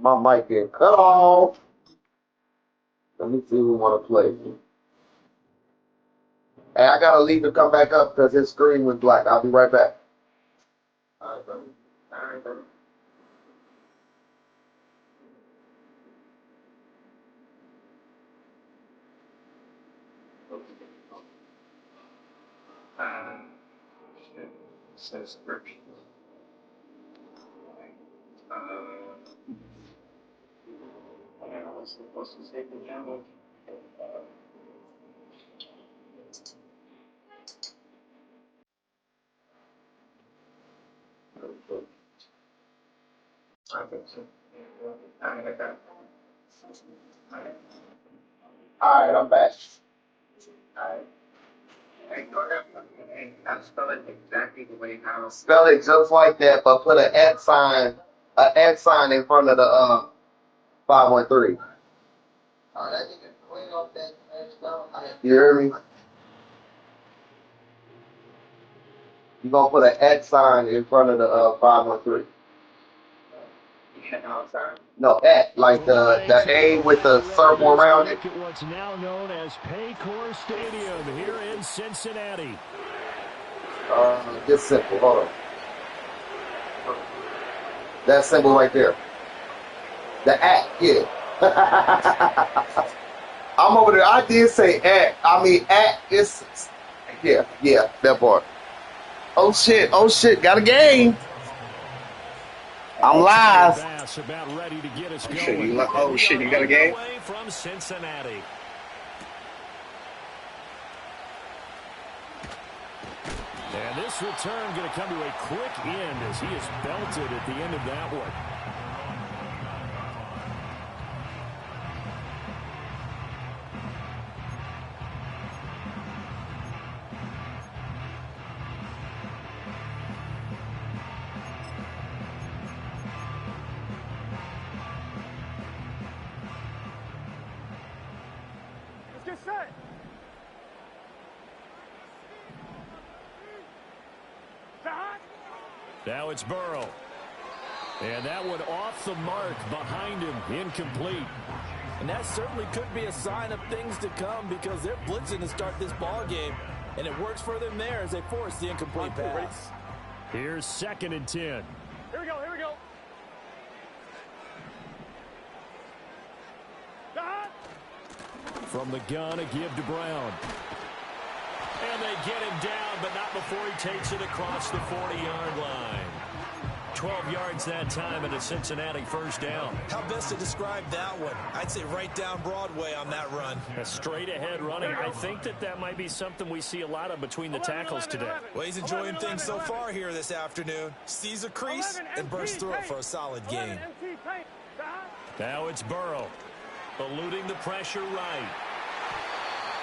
My mic get cut off. Let me see who want to play. Hey, I gotta leave to come back up because his screen was black. I'll be right back. All right, brother. All right, brother. All right, I'm back. Spell it just like that, but put an @ in front of the 513. You hear me? You're gonna put an @ in front of the 513. No, at like the A with the circle around it. What's now known as Paycor Stadium here in Cincinnati. Just simple. Hold on. That symbol right there. The @ yeah. I'm over there. I did say @ I mean @ is yeah, that part. Oh shit, got a game. I'm live. About ready to get us going. You got a game? From Cincinnati. And this return going to come to a quick end as he is belted at the end of that one. Now it's Burrow. And that one off the mark behind him, incomplete. And that certainly could be a sign of things to come because they're blitzing to start this ball game. And it works for them there as they force the incomplete pass. Here's 2nd and 10. Here we go. From the gun, a give to Brown. And they get him down, but not before he takes it across the 40-yard line. 12 yards that time and a Cincinnati first down. How best to describe that one? I'd say right down Broadway on that run. A straight-ahead running. I think that might be something we see a lot of between the tackles today. Well, he's enjoying things so far here this afternoon. Sees a crease and bursts through it for a solid game. Now it's Burrow, eluding the pressure right.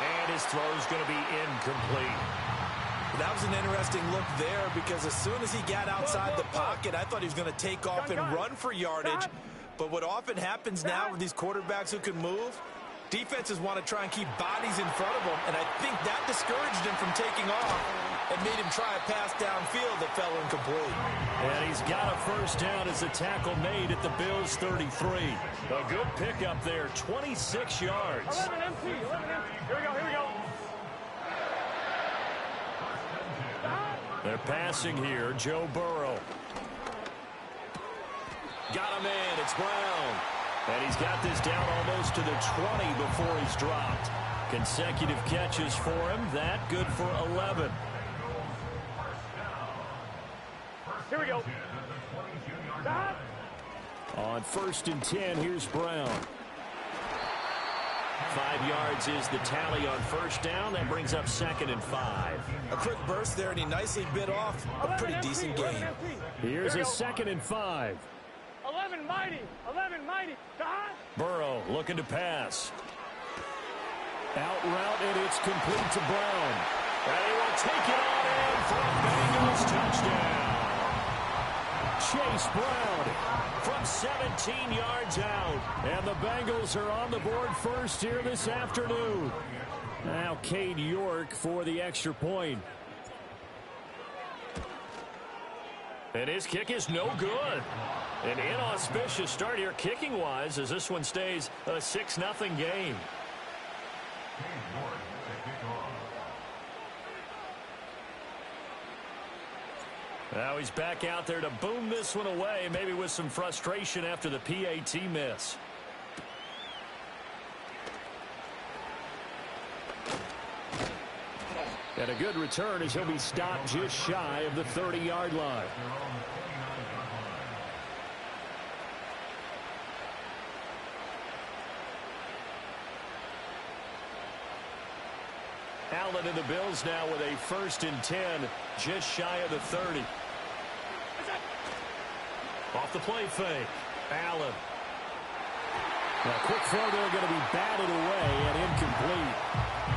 And his throw's going to be incomplete. That was an interesting look there because as soon as he got outside the pocket, I thought he was going to take off and run for yardage. But what often happens now with these quarterbacks who can move, defenses want to try and keep bodies in front of them, and I think that discouraged him from taking off and made him try a pass downfield that fell incomplete. And he's got a first down as the tackle made at the Bills' 33. A good pickup there, 26 yards. 11 empty. Here we go. They're passing here, Joe Burrow. Got him in, it's Brown. And he's got this down almost to the 20 before he's dropped. Consecutive catches for him, that good for 11. Here we go. On 1st and 10, here's Brown. 5 yards is the tally on first down. That brings up 2nd and 5. A quick burst there, and he nicely bit off a pretty decent game. Here's a 2nd and 5. 11 mighty. Burrow looking to pass. Out route, and it's complete to Brown. And he will take it on in for a Bengals touchdown. Chase Brown from 17 yards out. And the Bengals are on the board first here this afternoon. Now Cade York for the extra point. And his kick is no good. An inauspicious start here kicking-wise as this one stays a 6-0 game. Now he's back out there to boom this one away, maybe with some frustration after the PAT miss. And a good return as he'll be stopped just shy of the 30-yard line. Allen and the Bills now with a 1st and 10, just shy of the 30. Off the play fake. Allen. A quick throw there going to be batted away and incomplete.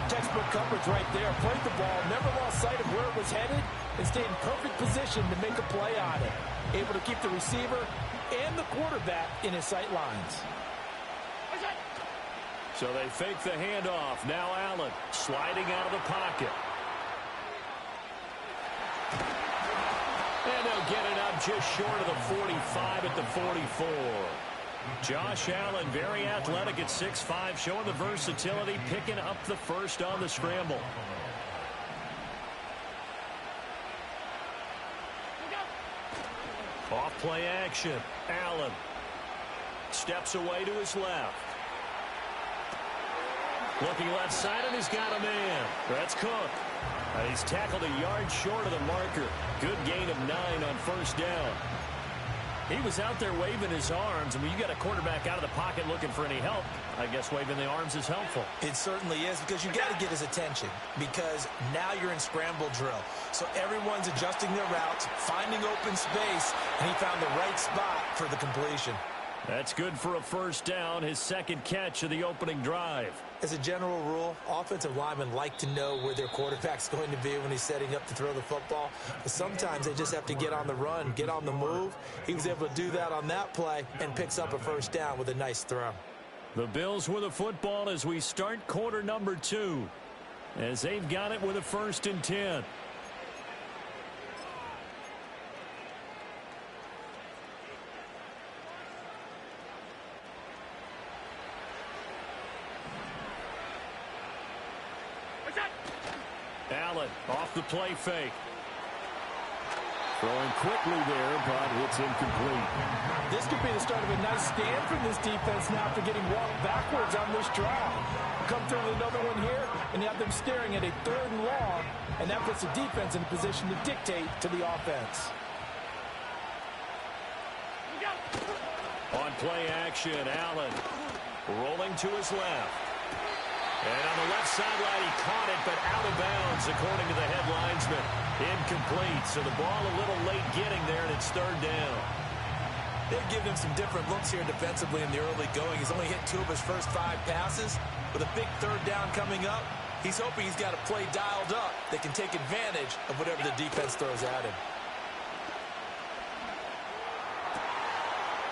Textbook coverage right there. Played the ball, never lost sight of where it was headed, and stayed in perfect position to make a play on it. Able to keep the receiver and the quarterback in his sight lines. So they fake the handoff. Now Allen sliding out of the pocket. And they'll get it up just short of the 45 at the 44. Josh Allen, very athletic at 6'5", showing the versatility, picking up the first on the scramble. Off play action. Allen steps away to his left. Looking left side, and he's got a man. That's Cook. And he's tackled a yard short of the marker. Good gain of 9 on 1st down. He was out there waving his arms. I mean, you got a quarterback out of the pocket looking for any help. I guess waving the arms is helpful. It certainly is, because you got to get his attention, because now you're in scramble drill. So everyone's adjusting their routes, finding open space, and he found the right spot for the completion. That's good for a 1st down, his 2nd catch of the opening drive. As a general rule, offensive linemen like to know where their quarterback's going to be when he's setting up to throw the football. But sometimes they just have to get on the run, get on the move. He was able to do that on that play and picks up a 1st down with a nice throw. The Bills with a football as we start quarter number 2, as they've got it with a 1st and 10. Allen off the play fake. Throwing quickly there, but it's incomplete. This could be the start of a nice stand from this defense now after getting walked backwards on this drive. Come through with another one here, and you have them staring at a 3rd and long, and that puts the defense in a position to dictate to the offense. On play action, Allen rolling to his left. And on the left sideline, he caught it, but out of bounds, according to the head linesman. Incomplete, so the ball a little late getting there, and it's 3rd down. They've given him some different looks here defensively in the early going. He's only hit 2 of his first 5 passes. With a big 3rd down coming up, he's hoping he's got a play dialed up that can take advantage of whatever the defense throws at him.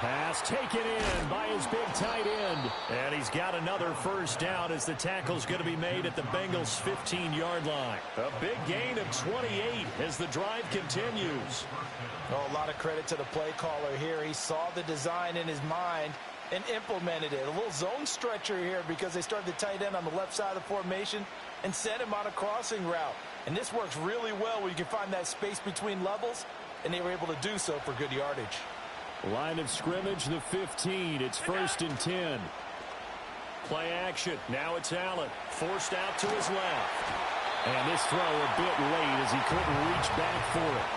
Pass taken in by his big tight end. And he's got another 1st down as the tackle's going to be made at the Bengals' 15-yard line. A big gain of 28 as the drive continues. Oh, a lot of credit to the play caller here. He saw the design in his mind and implemented it. A little zone stretcher here because they started the tight end on the left side of the formation and sent him on a crossing route. And this works really well where you can find that space between levels, and they were able to do so for good yardage. Line of scrimmage, the 15. It's 1st and 10. Play action. Now it's Allen. Forced out to his left. And this throw a bit late as he couldn't reach back for it.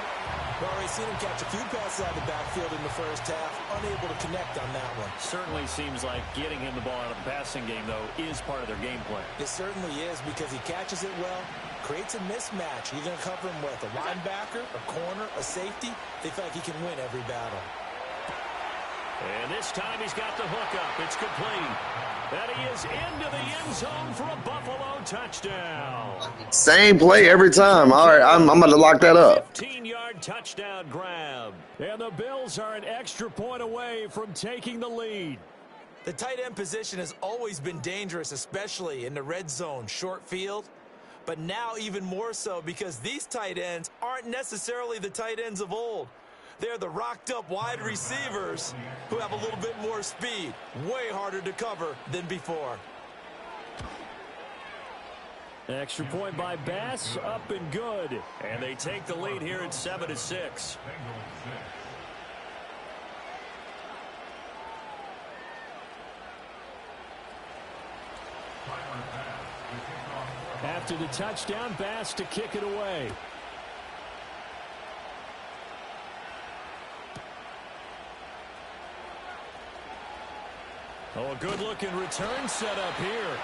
Well, we've seen him catch a few passes out of the backfield in the 1st half. Unable to connect on that one. Certainly seems like getting him the ball out of the passing game, though, is part of their game plan. It certainly is, because he catches it well, creates a mismatch. You're going to cover him with a linebacker, a corner, a safety. They feel like he can win every battle. And this time he's got the hook up. It's complete. And he is into the end zone for a Buffalo touchdown. Same play every time. All right, I'm about to lock that up. 15-yard touchdown grab. And the Bills are an extra point away from taking the lead. The tight end position has always been dangerous, especially in the red zone, short field. But now even more so, because these tight ends aren't necessarily the tight ends of old. They're the rocked-up wide receivers who have a little bit more speed. Way harder to cover than before. Extra point by Bass, up and good. And they take the lead here at 7-6. After the touchdown, Bass to kick it away. Oh, a good-looking return set up here.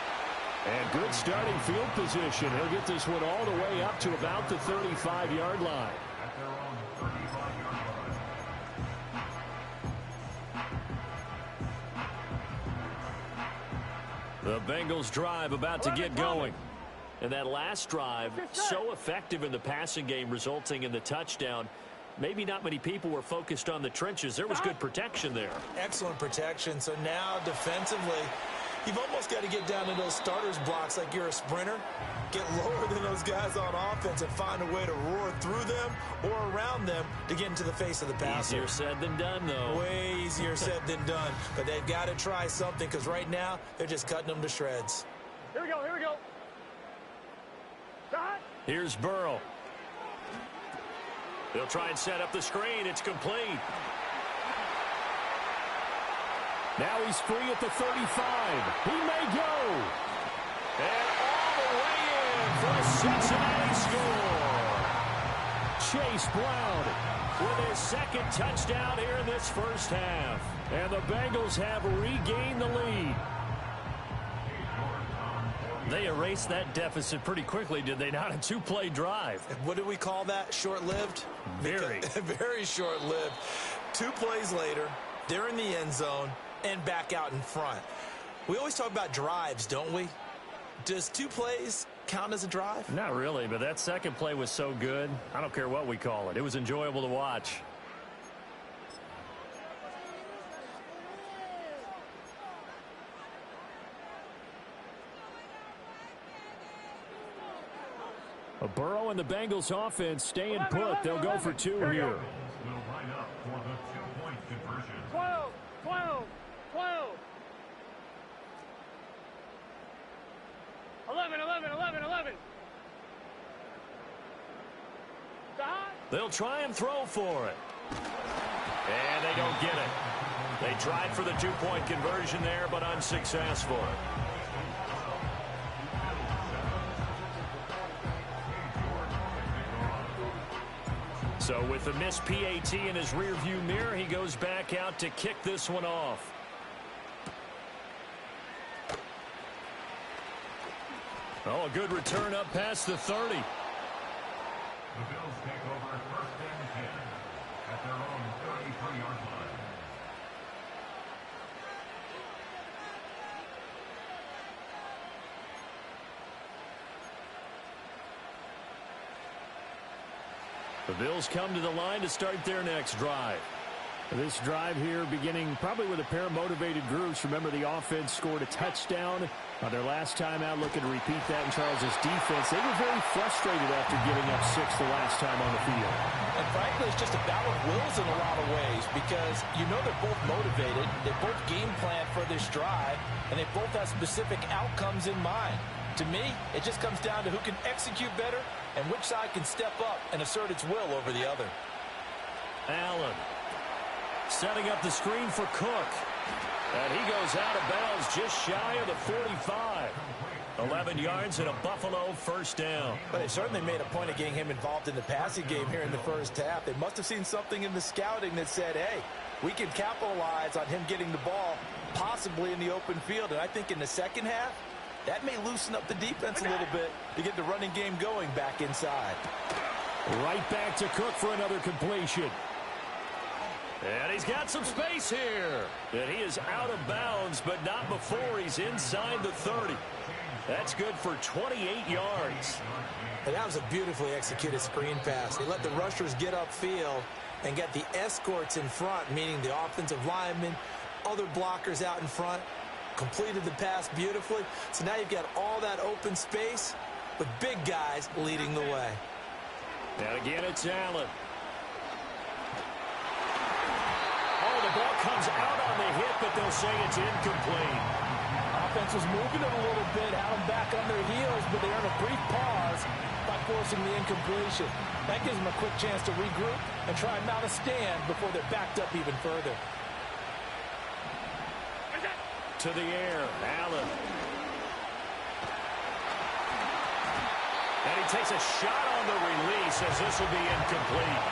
And good starting field position. He'll get this one all the way up to about the 35-yard line. The Bengals drive about to get going. And that last drive, so effective in the passing game, resulting in the touchdown. Maybe not many people were focused on the trenches. There was good protection there. Excellent protection. So now defensively, you've almost got to get down to those starters blocks like you're a sprinter. Get lower than those guys on offense and find a way to roar through them or around them to get into the face of the passer. Easier said than done, though. Way easier said than done. But they've got to try something because right now they're just cutting them to shreds. Here we go, here we go. Stop. Here's Burrow. They'll try and set up the screen. It's complete. Now he's free at the 35. He may go. And all the way in for a Cincinnati score. Chase Brown with his second touchdown here in this first half. And the Bengals have regained the lead. They erased that deficit pretty quickly, did they not? A two-play drive. What do we call that? Short-lived? Very. Very short-lived. 2 plays later, they're in the end zone and back out in front. We always talk about drives, don't we? Does 2 plays count as a drive? Not really, but that second play was so good. I don't care what we call it. It was enjoyable to watch. A Burrow and the Bengals offense staying put. They'll go for 2 here. 12, 12, 12. 11, 11, 11, 11. Stop. They'll try and throw for it. And they don't get it. They tried for the 2-point conversion there, but unsuccessful. So with the missed PAT in his rearview mirror, he goes back out to kick this one off. Oh, a good return up past the 30. The Bills take over at 1st and 10 at their own 33-yard line. The Bills come to the line to start their next drive. This drive here beginning probably with a pair of motivated groups. Remember, the offense scored a touchdown on their last time out. Looking to repeat that in Charles's defense. They were very frustrated after giving up 6 the last time on the field. And frankly, it's just a battle of wills in a lot of ways because you know they're both motivated. They both game plan for this drive, and they both have specific outcomes in mind. To me, it just comes down to who can execute better and which side can step up and assert its will over the other. Allen setting up the screen for Cook. And he goes out of bounds just shy of the 45. 11 yards and a Buffalo first down. But they certainly made a point of getting him involved in the passing game here in the first half. They must have seen something in the scouting that said, hey, we can capitalize on him getting the ball possibly in the open field. And I think in the second half, that may loosen up the defense a little bit to get the running game going back inside. Right back to Cook for another completion. And he's got some space here. And he is out of bounds, but not before he's inside the 30. That's good for 28 yards. And that was a beautifully executed screen pass. They let the rushers get upfield and get the escorts in front, meaning the offensive linemen, other blockers out in front. Completed the pass beautifully. So now you've got all that open space with big guys leading the way. And again, it's Allen. the ball comes out on the hit, but they'll say it's incomplete. Offense was moving it a little bit, had them back on their heels, but they earned a brief pause by forcing the incompletion. That gives them a quick chance to regroup and try and mount a stand before they're backed up even further. To the air, Allen. And he takes a shot on the release as this will be incomplete.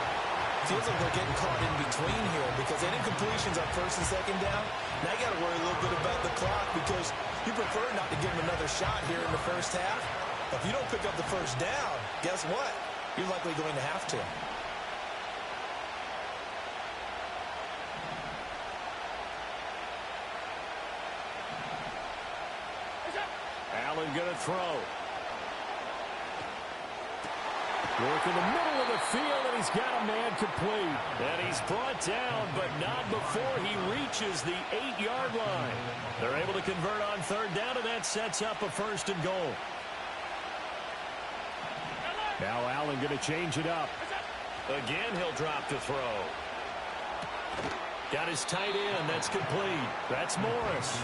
Feels like they're getting caught in between here because any completions on first and second down, now you got to worry a little bit about the clock because you prefer not to give them another shot here in the first half. If you don't pick up the first down, guess what? You're likely going to have to. Allen going to throw. Work in the middle of the field, and he's got a man complete. And he's brought down, but not before he reaches the 8-yard line. They're able to convert on third down, and that sets up a first and goal. Now Allen going to change it up. Again, he'll drop to throw. Got his tight end. That's complete. That's Morris.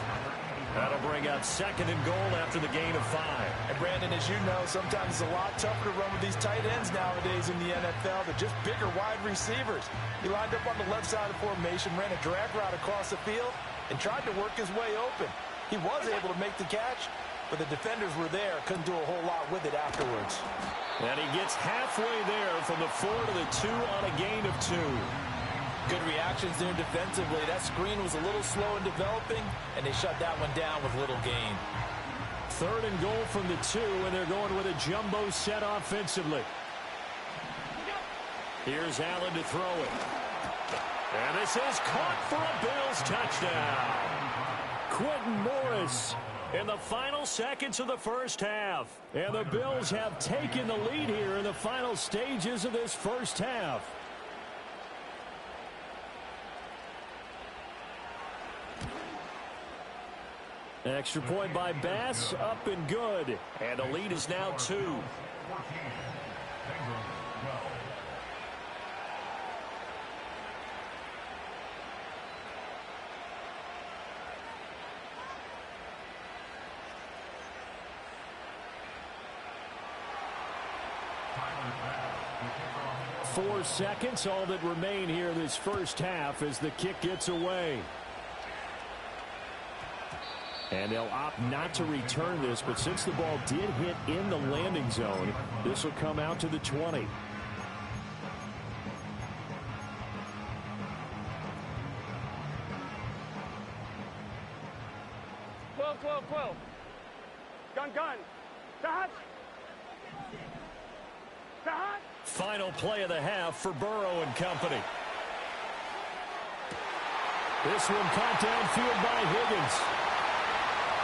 That'll bring up second and goal after the gain of 5. And Brandon, as you know, sometimes it's a lot tougher to run with these tight ends nowadays in the NFL. They're just bigger wide receivers. He lined up on the left side of the formation, ran a drag route across the field, and tried to work his way open. He was able to make the catch, but the defenders were there, couldn't do a whole lot with it afterwards. And he gets halfway there from the 4 to the 2 on a gain of 2. Good reactions there defensively. That screen was a little slow in developing, and they shut that one down with little gain. Third and goal from the 2, and they're going with a jumbo set offensively. Here's Allen to throw it. And this is caught for a Bills touchdown. Quentin Morris in the final seconds of the first half. And the Bills have taken the lead here in the final stages of this first half. Extra point by Bass, up and good. And the lead is now 2. 14, 4 seconds, all that remain here this first half as the kick gets away. And they'll opt not to return this, but since the ball did hit in the landing zone, this will come out to the 20. Gun. Dodge. Final play of the half for Burrow and company. This one caught downfield by Higgins.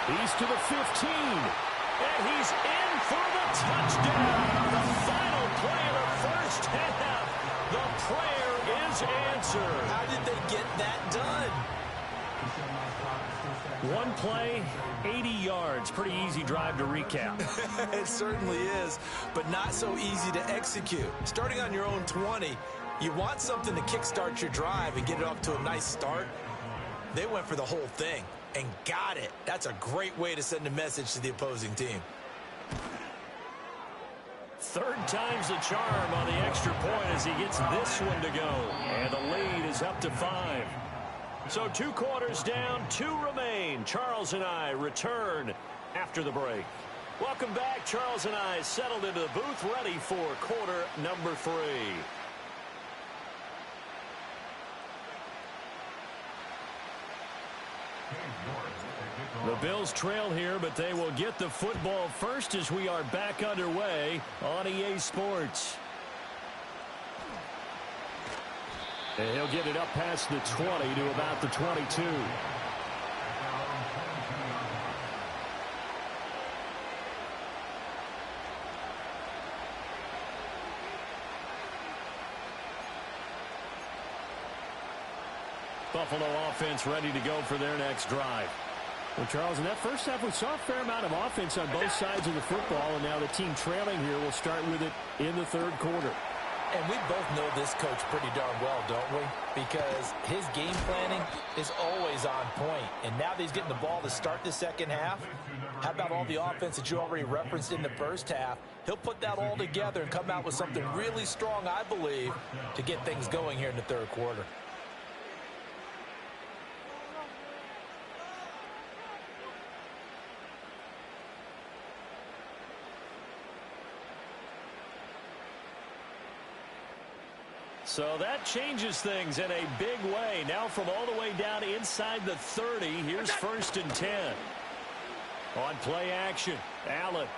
He's to the 15, and he's in for the touchdown on the final play of the first half. The prayer is answered. How did they get that done? One play, 80 yards. Pretty easy drive to recap. It certainly is, but not so easy to execute. Starting on your own 20, you want something to kickstart your drive and get it off to a nice start. They went for the whole thing and got it. That's a great way to send a message to the opposing team. Third time's the charm on the extra point as he gets this one to go. And the lead is up to 5. So 2 quarters down, 2 remain. Charles and I return after the break. Welcome back. Charles and I settled into the booth, ready for quarter number 3. The Bills trail here, but they will get the football first as we are back underway on EA Sports. And he'll get it up past the 20 to about the 22. Buffalo offense ready to go for their next drive. Well, Charles, in that first half, we saw a fair amount of offense on both sides of the football, and now the team trailing here will start with it in the third quarter. And we both know this coach pretty darn well, don't we? Because his game planning is always on point. And now that he's getting the ball to start the second half, how about all the offense that you already referenced in the first half? He'll put that all together and come out with something really strong, I believe, to get things going here in the third quarter. So that changes things in a big way. Now from all the way down inside the 30, here's 1st and 10. On play action, Allen.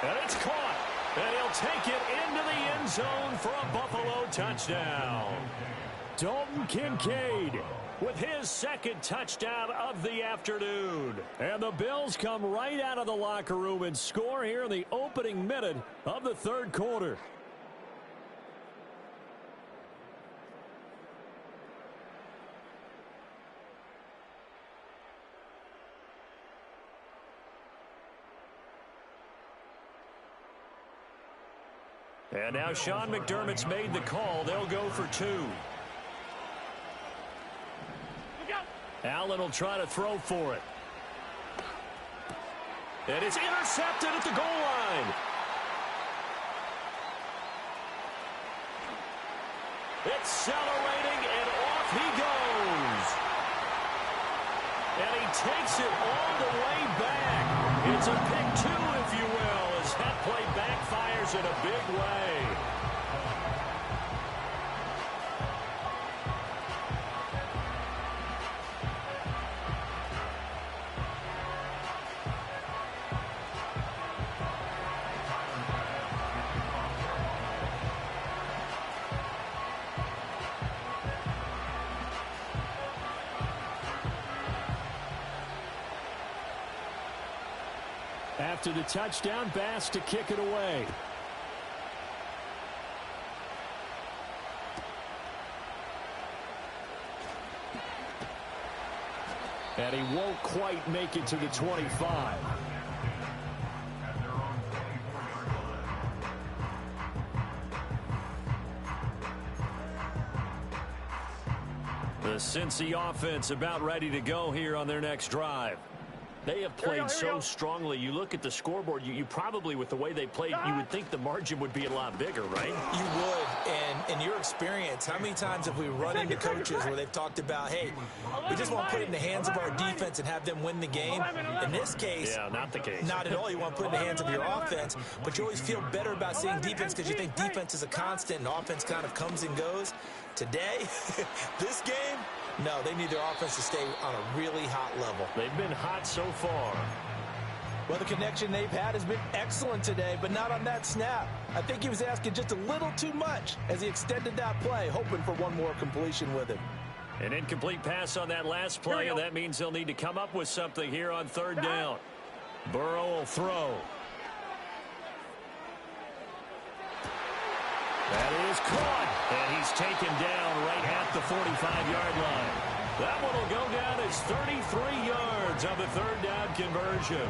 And it's caught. And he'll take it into the end zone for a Buffalo touchdown. Dalton Kincaid with his 2nd touchdown of the afternoon. And the Bills come right out of the locker room and score here in the opening minute of the third quarter. And now Sean McDermott's made the call. They'll go for 2. Allen will try to throw for it. And it's intercepted at the goal line. Accelerating, and off he goes. And he takes it all the way back. It's a pick 2, if you will, as that play backfires in a big way. After the touchdown, Bass to kick it away. And he won't quite make it to the 25. The Cincy offense about ready to go here on their next drive. They have played so strongly. You look at the scoreboard, you probably, with the way they played, you would think the margin would be a lot bigger, right? You would. And in your experience, how many times have we run into coaches where they've talked about, hey, we just want to put it in the hands of our defense and have them win the game? In this case, yeah, not the case. Not at all. You want to put it in the hands of your offense, but you always feel better about seeing defense because you think defense is a constant and offense kind of comes and goes. Today, this game, no, they need their offense to stay on a really hot level. They've been hot so far. Well, the connection they've had has been excellent today, but not on that snap. I think he was asking just a little too much as he extended that play, hoping for one more completion with it. An incomplete pass on that last play, and that means they'll need to come up with something here on 3rd down. Burrow will throw. That is caught, and he's taken down right at the 45-yard line. That one will go down as 33 yards on the 3rd down conversion.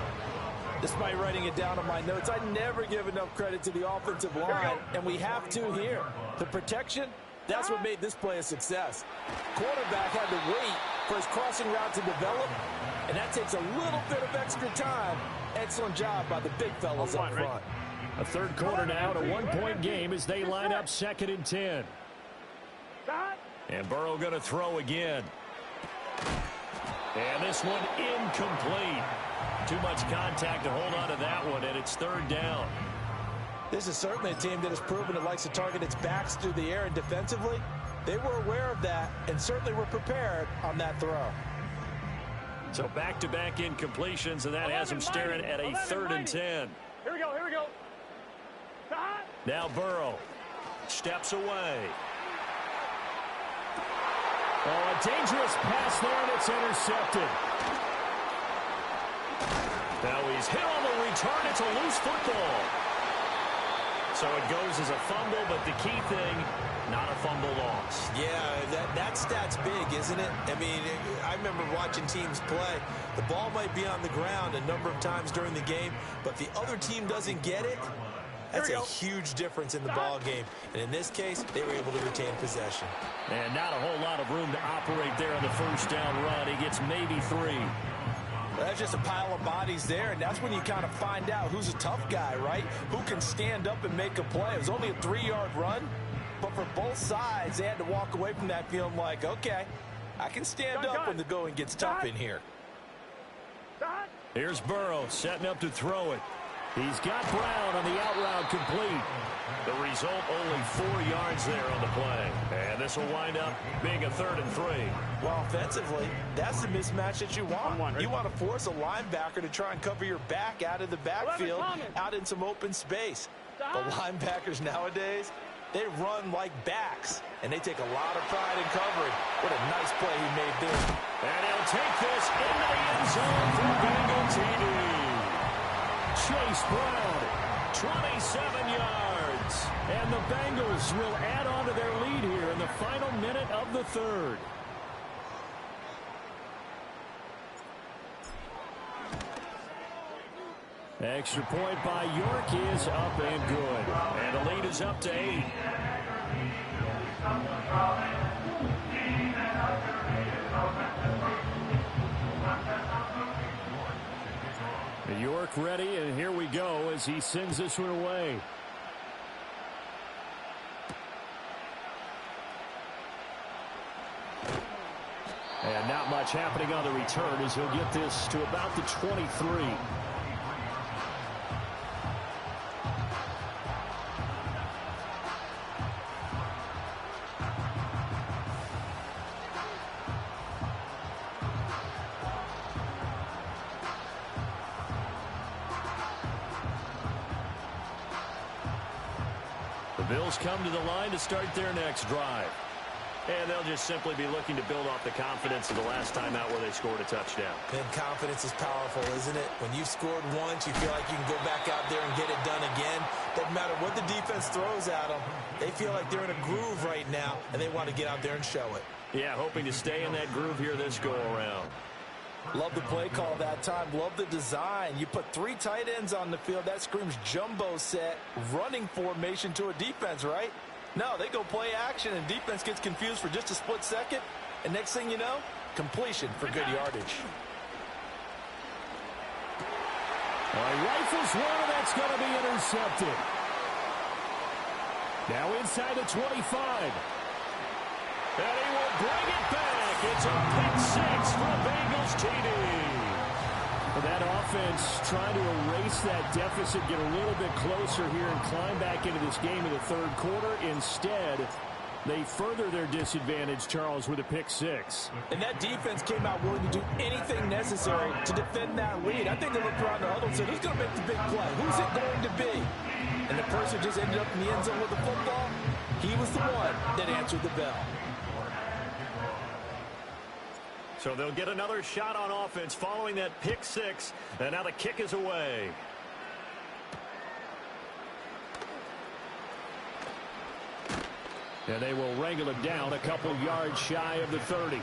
Despite writing it down on my notes, I never give enough credit to the offensive line, and we have to here. The protection, that's what made this play a success. Quarterback had to wait for his crossing route to develop, and that takes a little bit of extra time. Excellent job by the big fellas up front. A third quarter now, a 1-point game as they line up 2nd and 10. And Burrow going to throw again. And this one incomplete. Too much contact to hold on to that one, and it's 3rd down. This is certainly a team that has proven it likes to target its backs through the air, and defensively, they were aware of that and certainly were prepared on that throw. So back-to-back incompletions, and that has them staring at a 3rd and 10. Here we go, here we go. Now Burrow steps away. Oh, a dangerous pass there, and it's intercepted. Now he's hit on the return. It's a loose football. So it goes as a fumble, but the key thing, not a fumble loss. Yeah, that stat's big, isn't it? I mean, I remember watching teams play. The ball might be on the ground a number of times during the game, but if the other team doesn't get it, That's a huge difference in the ball game. And in this case, they were able to retain possession. And not a whole lot of room to operate there on the first down run. He gets maybe 3. Well, that's just a pile of bodies there, and that's when you kind of find out who's a tough guy, right? Who can stand up and make a play. It was only a 3-yard run, but for both sides, they had to walk away from that feeling like, okay, I can stand up when the going gets tough in here. Here's Burrow setting up to throw it. He's got Brown on the out route complete. The result, only 4 yards there on the play. And this will wind up being a 3rd and 3. Well, offensively, that's the mismatch that you want. You want to force a linebacker to try and cover your back out of the backfield, out in some open space. The linebackers nowadays, they run like backs, and they take a lot of pride in covering. What a nice play he made there. And he'll take this into the end zone for Bengal TD. Chase Brown, 27 yards. And the Bengals will add on to their lead here in the final minute of the 3rd. Extra point by York is up and good. And the lead is up to 8. York ready, and here we go as he sends this one away. And not much happening on the return as he'll get this to about the 23. The Bills come to the line to start their next drive. And they'll just simply be looking to build off the confidence of the last time out where they scored a touchdown. And confidence is powerful, isn't it? When you've scored once, you feel like you can go back out there and get it done again. Doesn't matter what the defense throws at them. They feel like they're in a groove right now, and they want to get out there and show it. Yeah, hoping to stay in that groove here this go-around. Love the play call that time. Love the design. You put 3 tight ends on the field. That screams jumbo set, running formation to a defense, right? No, they go play action, and defense gets confused for just a split second. And next thing you know, completion for good yardage. Rifles one, and that's going to be intercepted. Now inside the 25. And he will bring it back. It's a pick 6 for a Bengals TD. That offense trying to erase that deficit, get a little bit closer here and climb back into this game in the 3rd quarter. Instead, they further their disadvantage, Charles, with a pick 6. And that defense came out willing to do anything necessary to defend that lead. I think they looked around the huddle and said, who's going to make the big play? Who's it going to be? And the person who just ended up in the end zone with the football, he was the one that answered the bell. So they'll get another shot on offense following that pick 6. And now the kick is away. And they will wrangle it down a couple yards shy of the 30.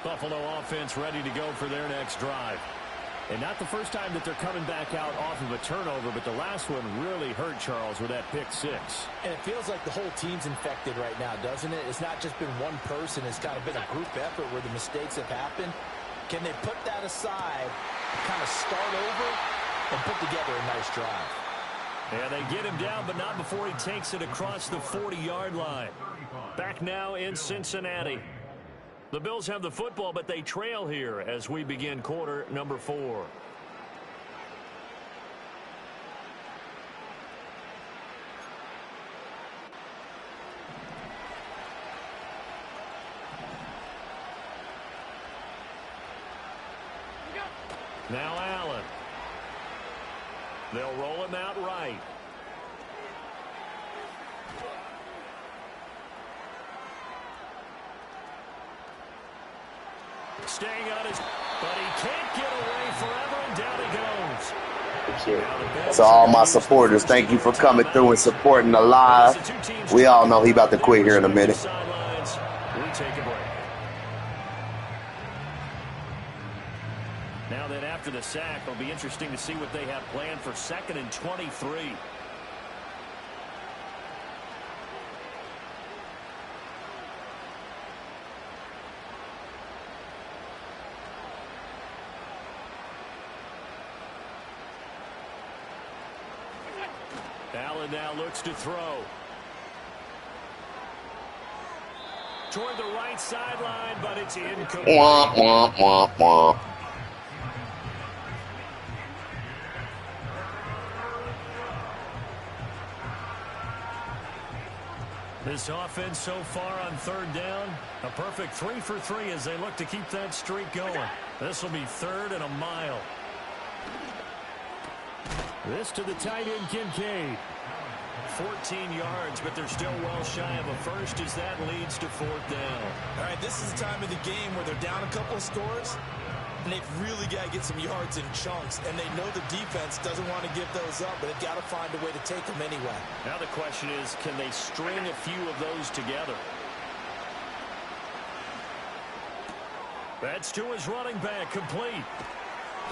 Buffalo offense ready to go for their next drive. And not the first time that they're coming back out off of a turnover, but the last one really hurt, Charles, with that pick 6. And it feels like the whole team's infected right now, doesn't it? It's not just been one person. It's kind of been a group effort where the mistakes have happened. Can they put that aside, kind of start over, and put together a nice drive? And they get him down, but not before he takes it across the 40-yard line. Back now in Cincinnati. The Bills have the football, but they trail here as we begin quarter number 4. Now Allen. They'll roll him out right. Staying on his, but he can't get away forever, and down he goes. To all my supporters, thank you for coming through and supporting the live. We all know he about to quit here in a minute. We take a break. then after the sack, it'll be interesting to see what they have planned for 2nd and 23. Allen now looks to throw. Toward the right sideline, but it's incomplete. Wah, wah, wah, wah. This offense so far on 3rd down, a perfect 3 for 3 as they look to keep that streak going. This will be 3rd and a mile. This to the tight end, Kincaid. 14 yards, but they're still well shy of a first as that leads to 4th down. All right, this is the time of the game where they're down a couple of scores, and they've really got to get some yards in chunks, and they know the defense doesn't want to give those up, but they've got to find a way to take them anyway. Now the question is, can they string a few of those together? That's to his running back, complete.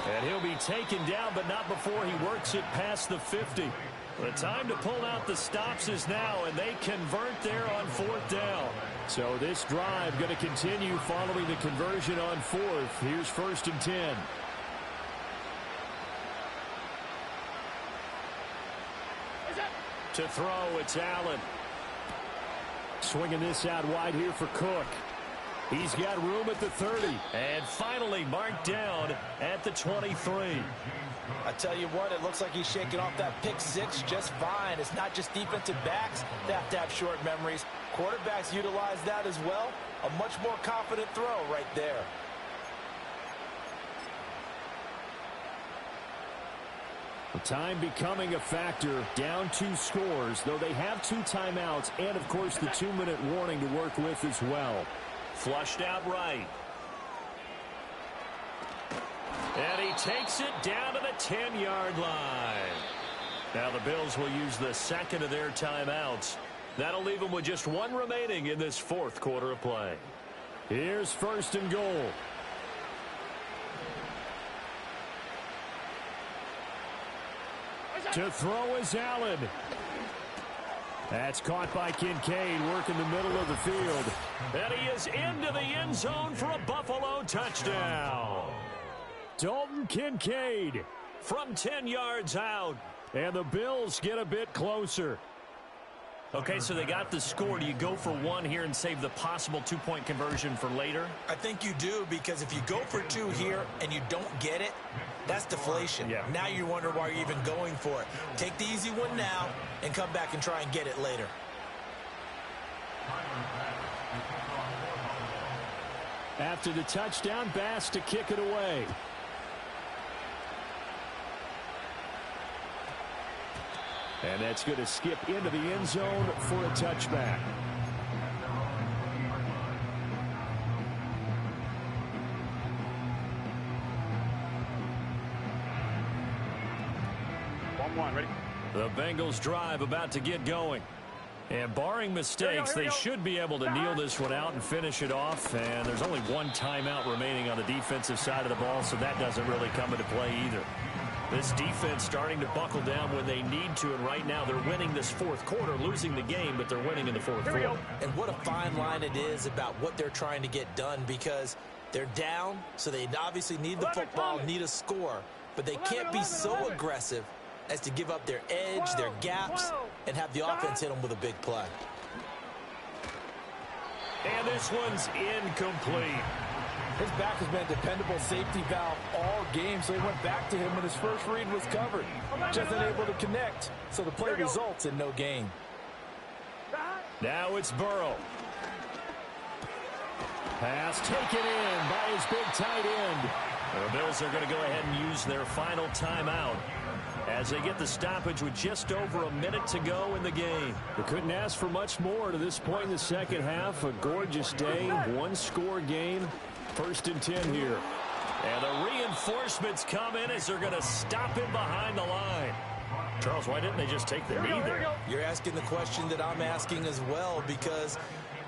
And he'll be taken down, but not before he works it past the 50. The time to pull out the stops is now, and they convert there on 4th down. So this drive going to continue following the conversion on 4th. Here's 1st and 10. To throw, it's Allen. Swinging this out wide here for Cook. He's got room at the 30. And finally marked down at the 23. I tell you what, it looks like he's shaking off that pick 6 just fine. It's not just defensive backs that have to have short memories. Quarterbacks utilize that as well. A much more confident throw right there. Time becoming a factor. Down 2 scores, though they have 2 timeouts and, of course, the 2-minute warning to work with as well. Flushed out right. And he takes it down to the 10-yard line. Now the Bills will use the 2nd of their timeouts. That'll leave them with just 1 remaining in this 4th quarter of play. Here's 1st and goal. To throw is Allen. That's caught by Kincaid, working the middle of the field. And he is into the end zone for a Buffalo touchdown. Dalton Kincaid from 10 yards out. And the Bills get a bit closer. Okay, so they got the score. Do you go for 1 here and save the possible 2-point conversion for later? I think you do, because if you go for 2 here and you don't get it, that's deflation. Yeah. Now you wonder why you're even going for it. Take the easy one now and come back and try and get it later. After the touchdown, Bass to kick it away. And that's going to skip into the end zone for a touchback. Ready? The Bengals drive about to get going. And barring mistakes, they should be able to kneel this one out and finish it off. And there's only 1 timeout remaining on the defensive side of the ball, so that doesn't really come into play either. This defense starting to buckle down when they need to, and right now they're winning this 4th quarter, losing the game, but they're winning in the 4th quarter. And what a fine line it is about what they're trying to get done, because they're down, so they obviously need the football, need a score, but they can't be so aggressive as to give up their edge, their gaps, and have the offense hit them with a big play. And this one's incomplete. His back has been a dependable safety valve all game, so he went back to him when his first read was covered. Just unable to connect, so the play results in no gain. Now it's Burrow. Pass taken in by his big tight end. The Bills are going to go ahead and use their final timeout as they get the stoppage with just over a minute to go in the game. They couldn't ask for much more to this point in the second half. A gorgeous day, 1-score game. 1st and 10 here. And the reinforcements come in as they're going to stop him behind the line. Charles, why didn't they just take the knee there? You're asking the question that I'm asking as well, because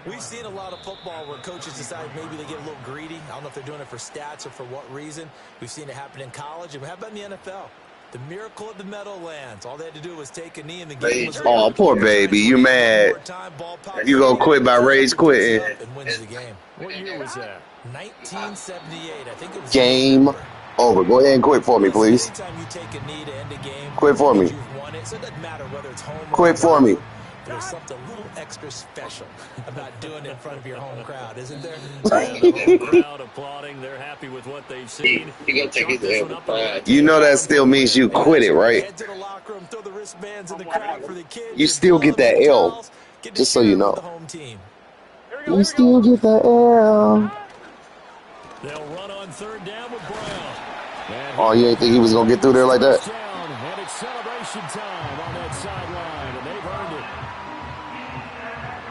We've seen a lot of football where coaches decide maybe they get a little greedy. I don't know if they're doing it for stats or for what reason. We've seen it happen in college, and how about in the NFL? The miracle of the Meadowlands. All they had to do was take a knee in the game. Oh, poor baby. You mad. You gonna quit by rage quitting. And wins the game. What year was that? 1978. I think it was Game over. Go ahead and quit for me, please. Anytime you take a knee to end a game, quit for me. You've won it. So it doesn't matter whether it's home or quit for me. There's something a little extra special about doing it in front of your home crowd, isn't there? The home crowd applauding. They're happy with what they've seen. You gonna take his L with pride. You know that still means you quit it, right? Head to the locker room, throw the wristbands in the crowd for the kids. You still get that L, just so you know. You still get that L. They'll run on third down with Brown. Oh, you ain't think he was gonna get through there like that? And it's celebration time on that sideline, and they've earned it.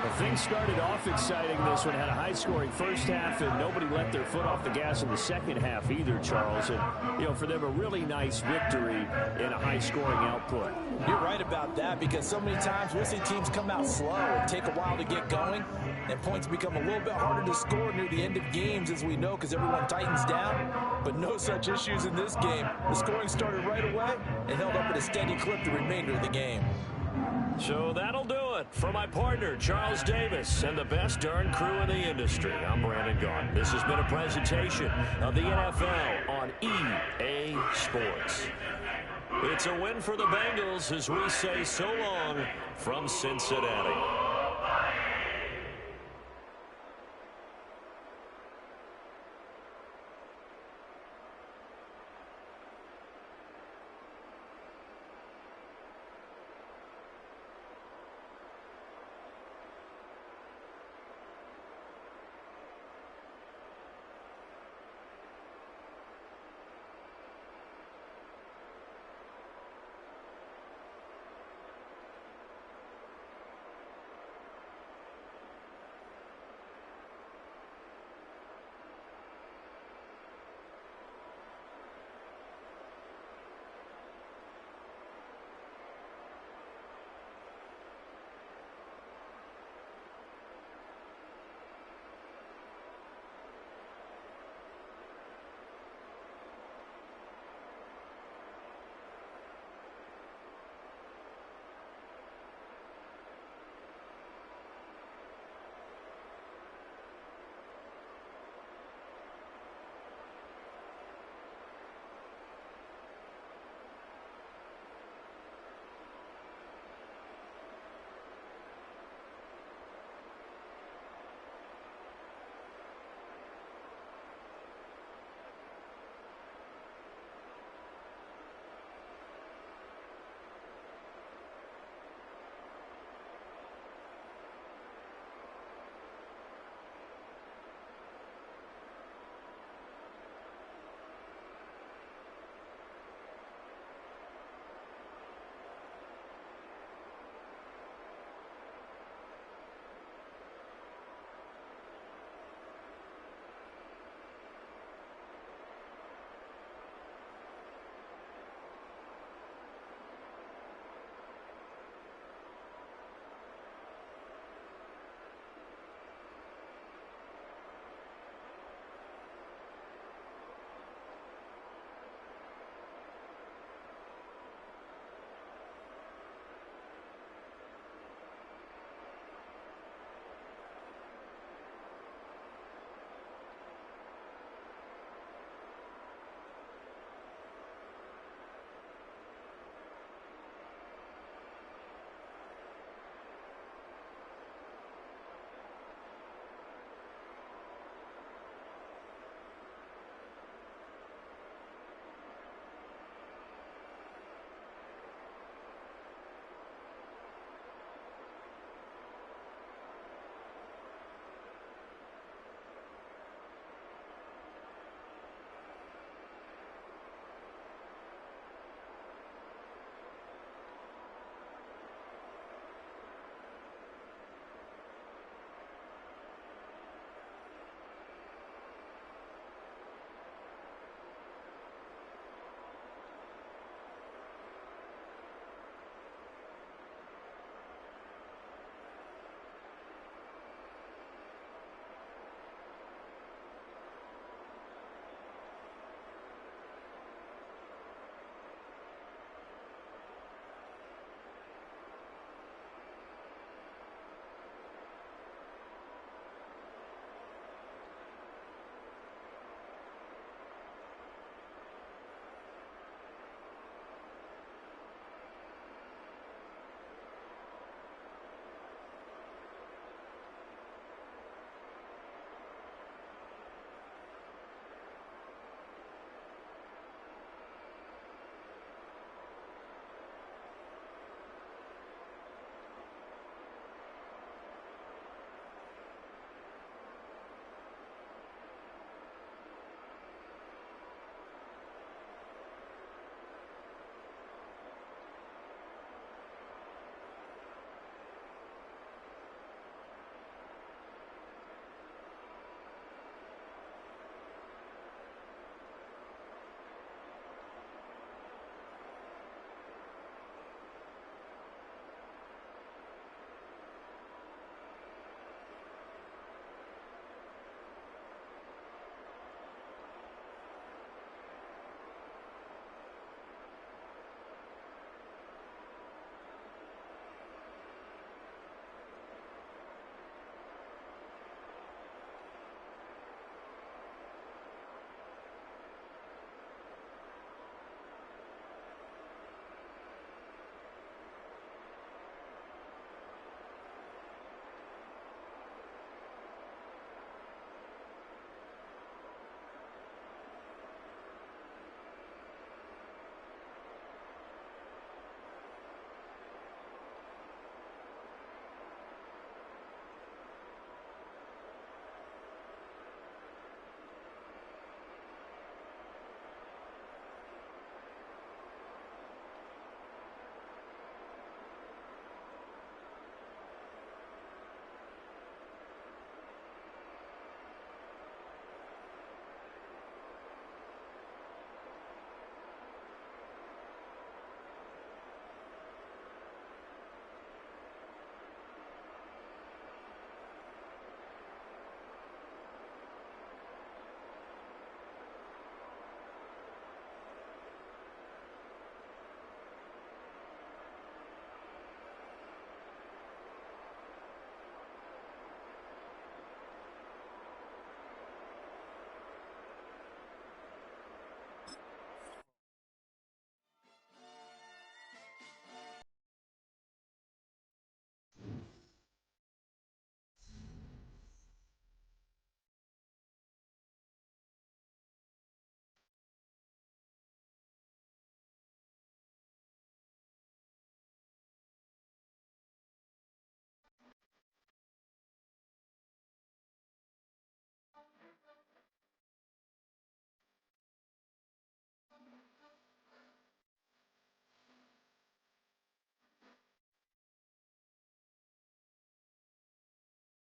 Well, things started off exciting. This one had a high-scoring first half, and nobody let their foot off the gas in the second half either, Charles. And, you know, for them, a really nice victory in a high-scoring output. You're right about that, because so many times we'll see teams come out slow and take a while to get going, and points become a little bit harder to score near the end of games, as we know, because everyone tightens down. But no such issues in this game. The scoring started right away and held up at a steady clip the remainder of the game. So that'll do it for my partner, Charles Davis, and the best darn crew in the industry. I'm Brandon Gaudin. This has been a presentation of the NFL on EA Sports. It's a win for the Bengals as we say so long from Cincinnati.